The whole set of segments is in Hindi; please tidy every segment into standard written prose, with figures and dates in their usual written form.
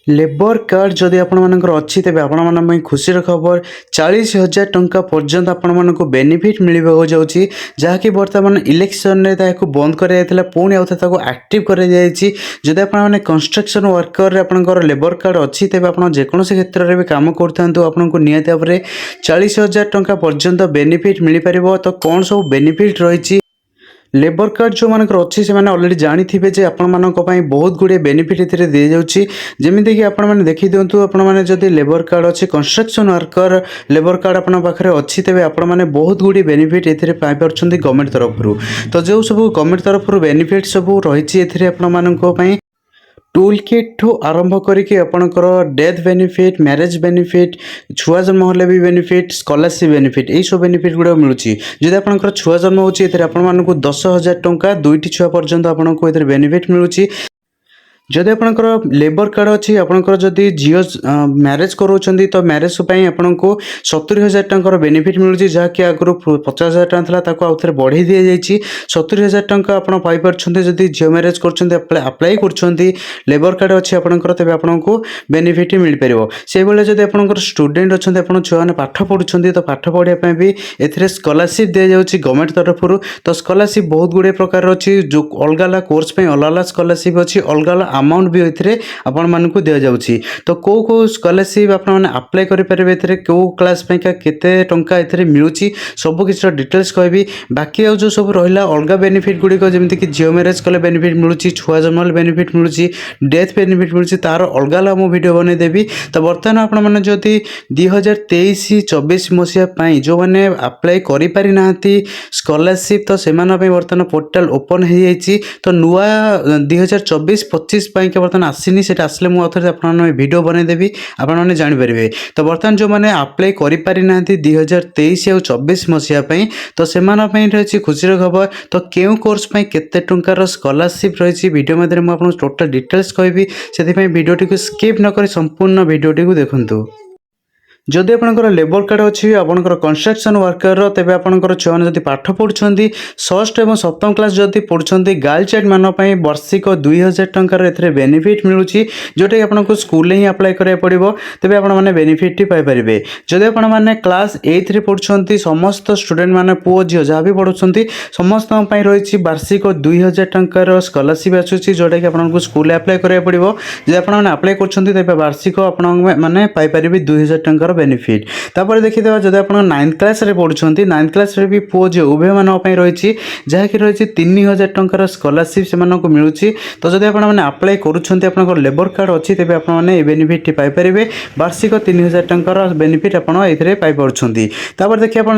लेबर कार्ड जदि आपंकर अच्छी तेज आपण खुशी खबर 40,000 टंका पर्यंत आपण को बेनिफिट मिल जाऊँगी जहाँकि बर्तमान इलेक्शन बंद कर पुणी आउे आक्टिव कर जदि आपने कंस्ट्रक्शन वर्कर आपंकर लेबर कार्ड अच्छी तेज आप जेकोसी क्षेत्र में भी कम करूँ निहत भाव में 40,000 टंका पर्यंत बेनिफिट मिल पार। तो कौन सब बेनिफिट रही लेबर कार्ड जो मानकर अच्छी से ऑलरेडी जानी थे आपण बहुत गुड़े बेनिफिट ए दी जाऊँगी जमीक कि आपने देखी दिंतु आपने जदि लेबर कार्ड अच्छी कंस्ट्रक्शन वर्कर लेबर कार्ड आपन पाखे अच्छी तेज आपने बहुत गुड़ी बेनिफिट ए पाइपर गवर्नमेंट तरफ। तो जो सब गवर्नमेंट तरफ बेनिफिट सब रही आपण टूल किट ठू आरंभ करके आपणकर डेथ बेनिफिट मैरेज बेनिफिट छुआ जन्म होले भी बेनिफिट स्कॉलरशिप बेनिफिट यही सब बेनिफिट गुड़ा मिलूँ। जदि आपणकर छुआ जन्म होती 10,000 टंका 2टी छुआ पर्यंत आपको बेनिफिट मिलूँ। जदि आपंकर लेबर कार्ड अच्छी आपंकर जदि झील मैरेज कराउछंती तो मैरेज आपको 70,000 टंकार बेनिफिट मिलूँ जहाँकि आगुरी 50,000 टंका था आउ थे बढ़ी दी जाइए 70,000 टंका आप जदि झील मैरेज करप्लाई कर लेबर कार्ड अच्छी आपंकर तेज आपको बेनिफिट मिल पार। से भाई जब आपंकर स्टूडेंट अच्छा आप छुआ मैंने पाठ पढ़ुं तो पाठ पढ़ाई भी ए स्कॉलरशिप दी जाऊँगी गवर्नमेंट तरफ। तो स्कॉलरशिप बहुत गुड़े प्रकार अच्छी जो अलग अलग कोर्स अलग अलग स्कॉलरशिप अच्छी अलग अलग अमाउंट भी ए आपण मानक दि जाऊँगी। तो कौ स्कॉलरशिप आपने अप्लाई करेंगे कौ क्लास केते टंका ए मिलूँ सबकि डिटेल्स कहबी। बाकी आउ जो सब रहा अलग बेनिफिट गुड़िक जमीक झील मैरेज कले बेनिफिट मिलूँ छुआ जन्म बेनिफिट मिलूँ डेथ बेनिफिट मिलूँ तार अलग अलग मुझे वीडियो बनईदेवी। तो बर्तमान आपने जदि 2023-24 मसीहा जो मैंने अप्लाई करें स्कॉलरशिप तो से बर्तमान पोर्टाल ओपन हो जाइए। तो नुआ 2024-25 बर्तमान आसनी से आसले मुझे आपने वीडियो बनईदेवी आपने जानीपर। तो बर्तमान जो मैंने अप्लाई करें 2023 और 24 मसीहा तो से रही खुशी खबर। तो क्यों कोर्स केते टंकार स्कॉलरशिप रही वीडियो मध्य मुझे टोटल डिटेल्स कहबी से वीडियोटी को स्किप नक संपूर्ण वीडियोटी को देखूँ। जदि आपंकर लेबर कार्ड अच्छी आपंकर कंस्ट्रक्शन वर्कर तेज आपंकर छुआ जब पाठ पढ़ुं षष्ठ और सप्तम क्लास जदि पढ़ुं गर्ल चाइल्ड मान वर्षिक 2,000 टंकार ए बेनिफिट मिलूँ जोटा कि आपको स्कूल ही अप्लाई कराया पड़ो तेज आपने बेनिफिट पाइपर। जदि आपने क्लास 8 पढ़ुं समस्त स्टूडेंट मैंने पुओ झील जहाँ भी पढ़ुं समस्त रही वार्षिक 2,000 टंकार स्कॉलरशिप आसूसी जोटा कि आपको स्कूल अप्लाई कराया पड़ो जब आपने अप्लाई कर वार्षिक आपने पाइपर 2,000 टंकार बेनिफिट। तापर देखीदा जब आप 9th क्लास रे पढ़ुं 9th क्लास रे भी पुओ झील उभय मान रही जहाँकि रही 3,000 टंकार स्कॉलरशिप से मिलूँ। तो जब आपने अप्लाई कर लेबर कार्ड अच्छी तेज आपने बेनिफिट पाइपर वार्षिक 3,000 टंकार बेनिफिट आपड़ पाइपुंट। तापर देखिए आप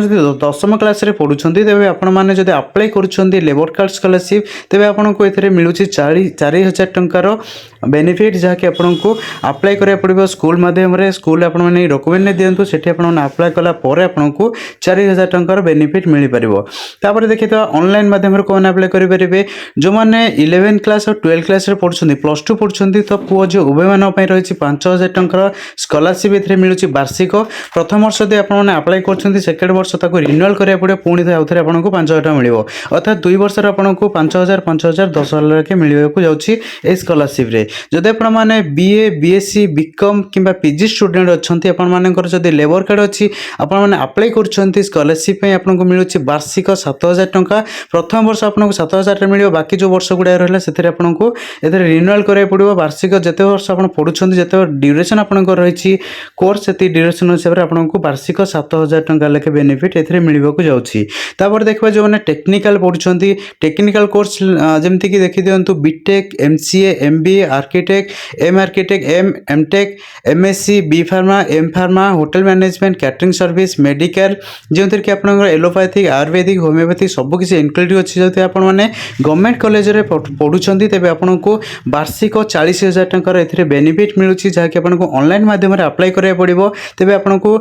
10th क्लास रे पढ़ुं तेज आपने जब अप्लाई कर लेबर कार्ड स्कॉलरशिप तेज आपको ये मिलूँ 4,000 टंकार बेनिफिट जहाँकि आपको अप्लाई कराया पड़ो स्कूल माध्यम स्कूल आपने डॉक्यूमेंट दिंतु से अप्लाई कलापर आपको 4,000 टंकार बेनिफिट मिल पार। तापर देखिए ऑनलाइन माध्यम कौन अप्लाई करेंगे जो मैंने 11 क्लास और 12 क्लास पढ़ुं +2 पढ़ुं तो पुओ झील उभय मान रही 5,000 टंकार स्कॉलरशिप ए मिलूँ वार्षिक। प्रथम वर्ष यदि आपने अप्लाई कर सेकेंड वर्ष रिन्यूअल कराया पड़ो पुणी आउ थे आपको 5,000 टका मिल अर्थात 2 वर्ष आपको 5,000 5,000 10,000 के मिलवाक जाऊँगी स्कॉलरशिप रे। जदि आपने BA BSc BCom कि PG स्टूडेंट अच्छा आपर जदि लेबर कार्ड अच्छी आपने अप्लाई कर स्कॉलरशिप आपको मिलूँ वार्षिक 7,000 टंका। प्रथम वर्ष आपको 7,000 मिल बाकी जो वर्ष गुड़ा रहा से आपको ये रिन्यूअल कराया पड़ो वार्षिक जिते वर्ष आप पढ़ुं जिते ड्यूरेशन आपंकर रही कोर्स से ड्यूरेशन हिसाब से आपको वार्षिक 7,000 टंका लेखे बेनिफिट ए मिलवाक जाऊँगी। तापर देखा जो मैंने टेक्निकल पढ़ुं टेक्निकल कोर्स जमीक देखी दिंतु B Tech MCA MBA architect MTech MSc B pharma M pharma hotel management catering service medical जो कि आप एलोपैथिक आयुर्वेदिक होमियोपैथिक सबकि इनक्लूड अच्छी जो आपने गवर्नमेंट कॉलेज में पढ़ुं तेज आपको वार्षिक 40,000 टंकार ए बेनिफिट मिलूँ जहाँकि आपको ऑनलाइन माध्यम अप्लाई कराया पड़ो तेज आपको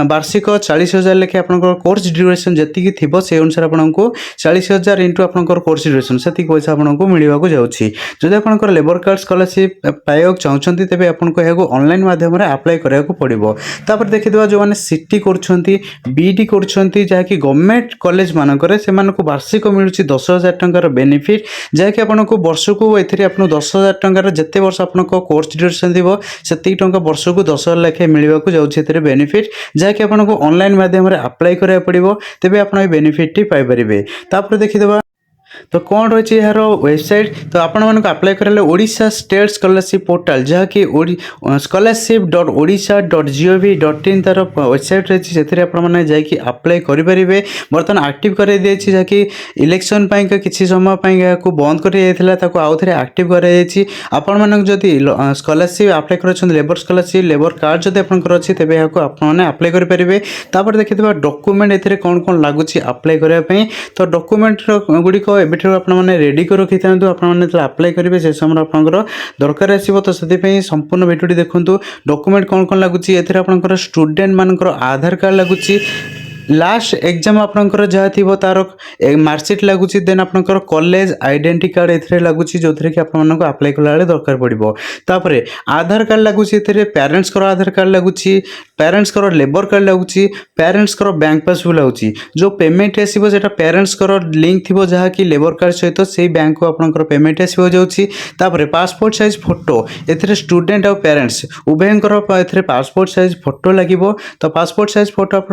वार्षिक 40,000 लेखे आप कोर्स ड्यूरेशन जी थी से अनुसार आपको 40,000 इंटू आपंकर कोर्स ड्यूरेशन से पैसा आपको मिलवाक जाऊँगी। जब आपंकर लेबर कार्ड स्कॉलरशिप पाइबा चाहते तेज आपको ऑनलाइन माध्यम अप्लाई कराया पड़ो। तापर देखिदेवा जो मैंने सीटी करुँच बीडी करुँच जहाँकि गवर्नमेंट कॉलेज मानकर से वार्षिक मिलूँ 10,000 टंकार बेनिफिट जहाँकि आपको वर्ष को ये 10,000 टंकार जिते वर्ष आप कोर्स ड्यूरेसन थी से वर्ष को 10,000 लेखे मिलवाक जाऊँगी बेनिफिट जहाँकि आपको ऑनलाइन माध्यम अप्लाई करा पड़ो तेज आप बेनिफिट पाइपर। तापर देखिदेवा तो कौन रही यार वेबसाइट तो आपण मानक अप्लाई करेंगे ओडिशा स्टेट स्कॉलरशिप पोर्टाल जहाँकि scholarship.odisha.gov.in तार वेबसाइट रही से आपने अप्लाई करेंगे बर्तमान एक्टिव कर दी जहाँकि इलेक्शन किसी समय यहाँ बंद कर आउ थे एक्टिव कर आपण मानक जदि स्कॉलरशिप अप्लाई कर लेबर स्कॉलरशिप लेबर कार्ड जब आपंकर अच्छी तेज यहाँ आपने अप्लाई करेंगे। तापर देखिए डॉक्यूमेंट ए कौन कौन लगुच अप्लाई करने तो डॉक्यूमेंट गुड़िक एबिठू आपने रेडी कर रखी था आपने अप्लाई करेंगे से समय आपंकर दरकार आसो तो से संपूर्ण भिडियो देखूँ डॉक्यूमेंट कौन कौन लगुच आपंकर स्टूडेंट मानकर आधार कार्ड लगुच लास्ट एग्जाम आपंकर जहाँ थी तार मार्कशीट लगुच देन आपंकर कॉलेज आइडेंटिटी कार्ड ए लगुच जो थी कि आपको अप्लाई कला दरकार पड़ो। तापर आधार कार्ड लगुच पेरेंट्स आधार कार्ड लगुच पेरेंट्स लेबर कार्ड लगुच पेरेंट्स बैंक पासबुक लगुच जो पेमेंट आसो से पेरेंट्स लिंक थी जहाँकि लेबर कार्ड सहित से बैंक को आपंकर पेमेंट आसो जाऊँगी। Passport size photo a student आउ पेरेंट्स उभयंकर पासपोर्ट साइज फोटो लगे तो पासपोर्ट साइज फोटो आप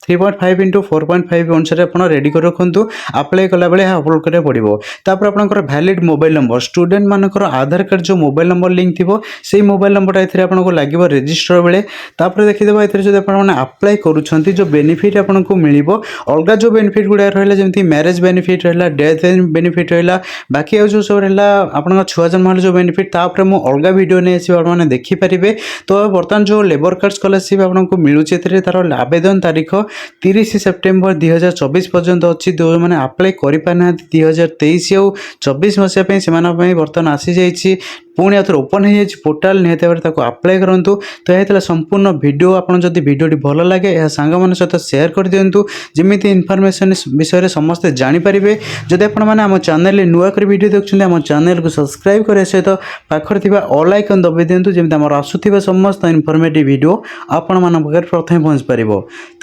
3.5 इंटू 4.5 अनुसार आप रेडी कर रखु अप्लाई कला बेले अपलोड करा पड़ो। तापर आपंकर वैलिड मोबाइल नंबर स्टूडेंट मानकर आधार कार्ड जो मोबाइल नंबर लिंक थी से मोबाइल नंबर आपको लगे रजिस्टर बेले। तापर देखिदेवा जो आपने अप्लाई करुँच जो बेनिफिट आपको मिल अलग जो बेनिफिट गुड़ा रहा जमी मैरेज बेनिफिट रहा डेथ बेनिफिट रहा बाकी जो सब रहा आप छुआ जन्म जो बेनिफिट तापर मुझे अलग वीडियो नहीं आसने देखिपारे। तो बर्तमान जो लेबर कार्ड स्कॉलरशिप आपको मिलूँ तार आवेदन तारीख 30 सेप्टेम्बर 2024 पर्यंत अच्छी जो मैंने अप्लाई करना 2023 और 24 मसीहा से बर्तमान आसी जाइए पुणी आउ थे ओपन हो पोर्टाल निहत भाव अप्लाई करूँ। तो यह संपूर्ण वीडियो आपड़ जब वीडियोटी भल लगे यह सांग मान सहित सेयार कर दिंतु जमी इनफर्मेशन विषय समस्ते जानीपारे। जदि आपम चैनल नुआ कर वीडियो देखते आम चैनल को सब्सक्राइब करने सहित पाखर ऑल आइकन दबाई दिंतु जमी आम आसुवा समस्त इनफर्मेटिव वीडियो आपण मान प्रथम पहुँच पार।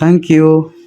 Thank you.